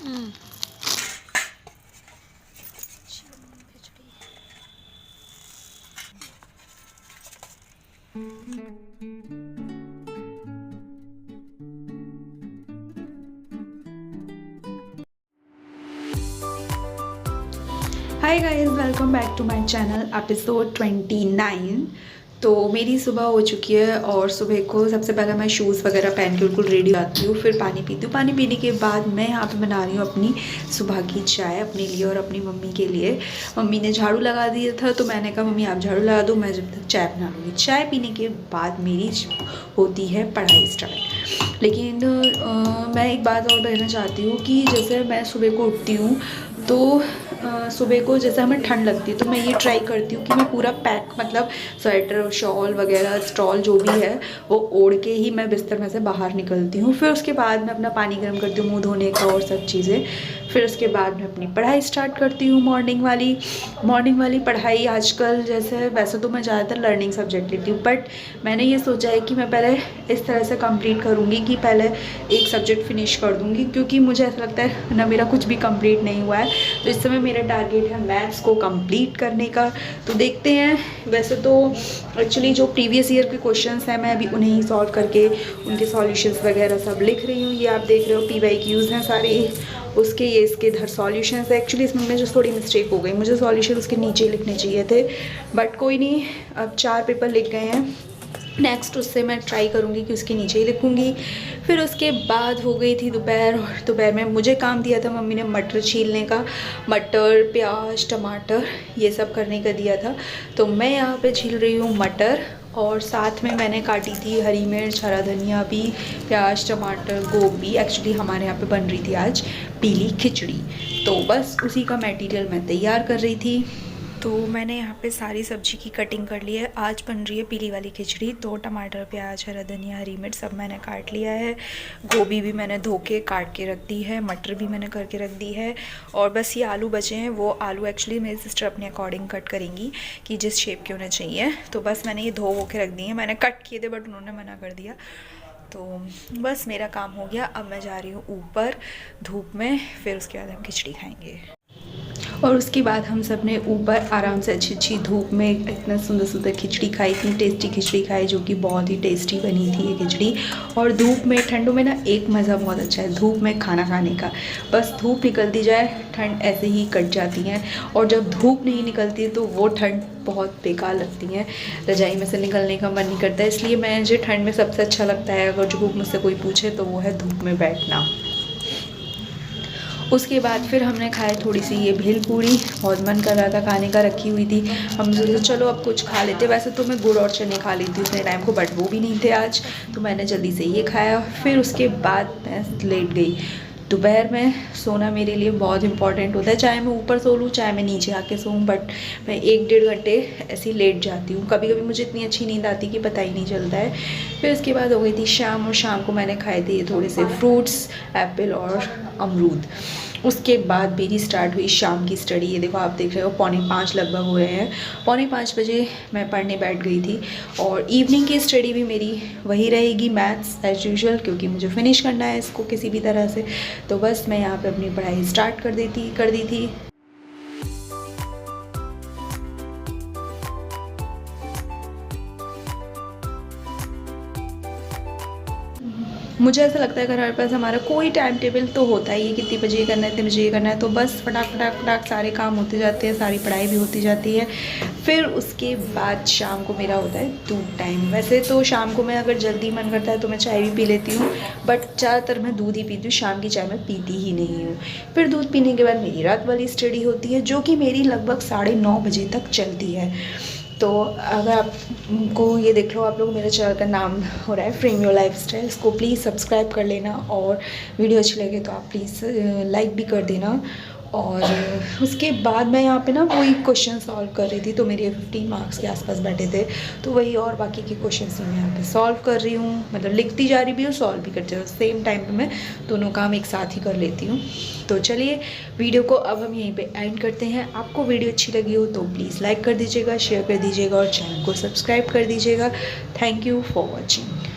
Hi guys, welcome back to my channel episode 29। तो मेरी सुबह हो चुकी है और सुबह को सबसे पहले मैं शूज़ वगैरह पहन के बिल्कुल रेडी आती हूँ, फिर पानी पीती हूँ। पानी पीने के बाद मैं यहाँ पे बना रही हूँ अपनी सुबह की चाय अपने लिए और अपनी मम्मी के लिए। मम्मी ने झाड़ू लगा दिया था तो मैंने कहा मम्मी आप झाड़ू लगा दो, मैं जब तक चाय बना लूँगी। चाय पीने के बाद मेरी होती है पढ़ाई स्टार्ट। लेकिन मैं एक बात और कहना चाहती हूँ कि जैसे मैं सुबह को उठती हूँ तो सुबह को जैसे हमें ठंड लगती है तो मैं ये ट्राई करती हूँ कि मैं पूरा पैक मतलब स्वेटर शॉल वगैरह स्टॉल जो भी है वो ओढ़ के ही मैं बिस्तर में से बाहर निकलती हूँ। फिर उसके बाद मैं अपना पानी गर्म करती हूँ, मुँह धोने का और सब चीज़ें। फिर उसके बाद मैं अपनी पढ़ाई स्टार्ट करती हूँ। मॉर्निंग वाली पढ़ाई आजकल जैसे वैसे तो मैं ज़्यादातर लर्निंग सब्जेक्ट लेती हूँ, बट मैंने ये सोचा है कि मैं पहले इस तरह से कंप्लीट करूँगी कि पहले एक सब्जेक्ट फिनिश कर दूँगी, क्योंकि मुझे ऐसा लगता है ना मेरा कुछ भी कंप्लीट नहीं हुआ है। तो इस समय मेरा टारगेट है मैथ्स को कंप्लीट करने का। तो देखते हैं। वैसे तो एक्चुअली जो प्रीवियस ईयर के क्वेश्चंस हैं मैं अभी उन्हें ही सॉल्व करके उनके सॉल्यूशंस वगैरह सब लिख रही हूँ। ये आप देख रहे हो PYQs हैं सारे उसके, ये इसके इधर सॉल्यूशंस है। एक्चुअली इसमें मुझे थोड़ी मिस्टेक हो गई, मुझे सॉल्यूशन उसके नीचे लिखने चाहिए थे, बट कोई नहीं, अब 4 पेपर लिख गए हैं। नेक्स्ट उससे मैं ट्राई करूँगी कि उसके नीचे ही लिखूँगी। फिर उसके बाद हो गई थी दोपहर, और दोपहर में मुझे काम दिया था मम्मी ने मटर छीलने का, मटर प्याज टमाटर ये सब करने का दिया था। तो मैं यहाँ पे छील रही हूँ मटर, और साथ में मैंने काटी थी हरी मिर्च हरा धनिया भी, प्याज टमाटर गोभी। एक्चुअली हमारे यहाँ पे बन रही थी आज पीली खिचड़ी, तो बस उसी का मटेरियल मैं तैयार कर रही थी। तो मैंने यहाँ पे सारी सब्जी की कटिंग कर ली है। आज बन रही है पीली वाली खिचड़ी, तो टमाटर प्याज हरा धनिया हरी मिर्च सब मैंने काट लिया है। गोभी भी मैंने धो के काट के रख दी है, मटर भी मैंने करके रख दी है, और बस ये आलू बचे हैं। वो आलू एक्चुअली मेरी सिस्टर अपने अकॉर्डिंग कट करेंगी कि जिस शेप के होने चाहिए। तो बस मैंने ये धो के रख दिए हैं। मैंने कट किए थे बट उन्होंने मना कर दिया, तो बस मेरा काम हो गया। अब मैं जा रही हूँ ऊपर धूप में, फिर उसके बाद हम खिचड़ी खाएँगे। और उसके बाद हम सब ने ऊपर आराम से अच्छी अच्छी धूप में इतना सुंदर सुंदर खिचड़ी खाई, इतनी टेस्टी खिचड़ी खाई, जो कि बहुत ही टेस्टी बनी थी ये खिचड़ी। और धूप में ठंडों में ना एक मज़ा बहुत अच्छा है धूप में खाना खाने का। बस धूप निकलती जाए, ठंड ऐसे ही कट जाती है, और जब धूप नहीं निकलती तो वो ठंड बहुत बेकार लगती है, रजाई में से निकलने का मन नहीं करता है। इसलिए मुझे ठंड में सबसे अच्छा लगता है, अगर जो मुझसे कोई पूछे तो वो है धूप में बैठना। उसके बाद फिर हमने खाए थोड़ी सी ये भेलपूरी, बहुत मन कर रहा था खाने का, रखी हुई थी। हम सोचे चलो अब कुछ खा लेते। वैसे तो मैं गुड़ और चने खा लेती हूँ उतने टाइम को, बट वो भी नहीं थे आज, तो मैंने जल्दी से ये खाया। फिर उसके बाद मैं लेट गई। दोपहर में सोना मेरे लिए बहुत इंपॉर्टेंट होता है, चाहे मैं ऊपर सो लूँ चाहे मैं नीचे आके सोऊं, बट मैं 1-1.5 घंटे ऐसे ही लेट जाती हूँ। कभी कभी मुझे इतनी अच्छी नींद आती कि पता ही नहीं चलता है। फिर उसके बाद हो गई थी शाम, और शाम को मैंने खाए थे ये थोड़े से फ्रूट्स, एप्पल और अमरूद। उसके बाद मेरी स्टार्ट हुई शाम की स्टडी। ये देखो आप देख रहे हो 4:45 लगभग हो रहे हैं। 4:45 बजे मैं पढ़ने बैठ गई थी, और इवनिंग की स्टडी भी मेरी वही रहेगी, मैथ्स एज यूजुअल, क्योंकि मुझे फिनिश करना है इसको किसी भी तरह से। तो बस मैं यहाँ पे अपनी पढ़ाई स्टार्ट कर दी थी। मुझे ऐसा लगता है अगर हमारे पास हमारा कोई टाइम टेबल तो होता ही है, कितनी बजे ये करना है, इतने बजे ये करना है, तो बस फटाक सारे काम होते जाते हैं, सारी पढ़ाई भी होती जाती है। फिर उसके बाद शाम को मेरा होता है दूध टाइम। वैसे तो शाम को मैं अगर जल्दी मन करता है तो मैं चाय भी पी लेती हूँ, बट ज़्यादातर मैं दूध ही पीती हूँ, शाम की चाय मैं पीती ही नहीं हूँ। फिर दूध पीने के बाद मेरी रात वाली स्टडी होती है, जो कि मेरी लगभग 9:30 बजे तक चलती है। तो अगर आपको ये देख लो, आप लोग मेरे चैनल का नाम हो रहा है फ्रेम योर लाइफस्टाइल, इसको प्लीज़ सब्सक्राइब कर लेना, और वीडियो अच्छी लगे तो आप प्लीज़ लाइक भी कर देना। और उसके बाद मैं यहाँ पे ना वही क्वेश्चन सॉल्व कर रही थी, तो मेरे 15 मार्क्स के आसपास बैठे थे, तो वही और बाकी के क्वेश्चंस मैं यहाँ पे सॉल्व कर रही हूँ, मतलब लिखती जा रही भी हूँ सॉल्व भी करती हूँ, सेम टाइम पे मैं दोनों काम एक साथ ही कर लेती हूँ। तो चलिए वीडियो को अब हम यहीं पे एंड करते हैं। आपको वीडियो अच्छी लगी हो तो प्लीज़ लाइक कर दीजिएगा, शेयर कर दीजिएगा, और चैनल को सब्सक्राइब कर दीजिएगा। Thank you for watching.